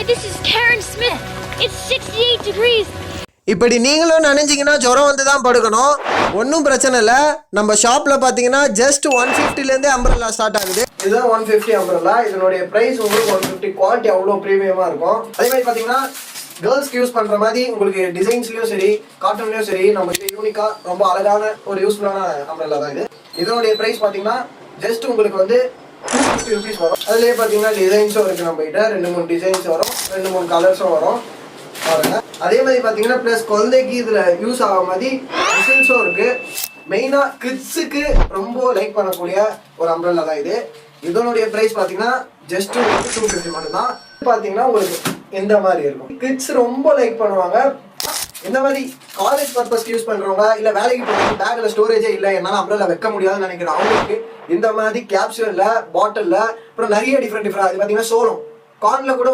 this is Karen Smith. It's 68 degrees. இப்படி நீங்களும் நினைஞ்சிங்கன்னா ஜுரம் வந்து தான் படுக்கணும். ஒன்றும் பிரச்சனை இல்லை. நம்ம ஷாப்பில் பார்த்தீங்கன்னா ஜஸ்ட் 150லேருந்தே அம்பரல்லா ஸ்டார்ட் ஆகுது. இதுதான் 150 அம்பரல்லா. இதனுடைய ப்ரைஸ் உங்களுக்கு 150. குவாலிட்டி அவ்வளோ ப்ரீமியமாக இருக்கும். அதே மாதிரி பார்த்தீங்கன்னா கேர்ள்ஸ்க்கு யூஸ் பண்ணுற மாதிரி உங்களுக்கு டிசைன்ஸ்லையும் சரி காட்டன்லையும் சரி நம்ம யூனிக்காக ரொம்ப அழகான ஒரு யூஸ்ஃபுல்லான அம்பரல்லா தான் இது. இதனுடைய ப்ரைஸ் பார்த்தீங்கன்னா ஜஸ்ட் உங்களுக்கு வந்து 250 rupees வரும். அதுலேயே பார்த்தீங்கன்னா டிசைன்ஸும் இருக்குது நம்ம கிட்ட. 2-3 டிசைன்ஸ் வரும், 2-3 கலர்ஸும் வரும் பாருங்க. அதே மாதிரி பார்த்தீங்கன்னா ப்ளஸ் குழந்தைக்கு இதில் யூஸ் ஆகிற மாதிரி டிசைன்ஸும் இருக்குது. மெயினாக கிட்ஸுக்கு ரொம்ப லைக் பண்ணக்கூடிய ஒரு அம்ப்ரெல்லா தான் இது. இதனுடைய ப்ரைஸ் பார்த்தீங்கன்னா ஜஸ்ட் 250 மட்டும்தான். பார்த்தீங்கன்னா உங்களுக்கு எந்த மாதிரி இருக்கும், கிட்ஸ் ரொம்ப லைக் பண்ணுவாங்க. இந்த மாதிரி காலேஜ் பர்பஸ்க்கு யூஸ் பண்ணுறவங்க இல்லை வேலைக்கு போகிறவங்க பேக்கில் ஸ்டோரேஜே இல்லை என்னால் அம்ப்ரெல்லா வைக்க முடியாதுன்னு நினைக்கிறேன் அவங்களுக்கு இந்த மாதிரி கேப்சூலில் பாட்டிலில் அப்புறம் நிறைய டிஃப்ரெண்ட் அது பார்த்தீங்கன்னா சோளம் கார்னில் கூட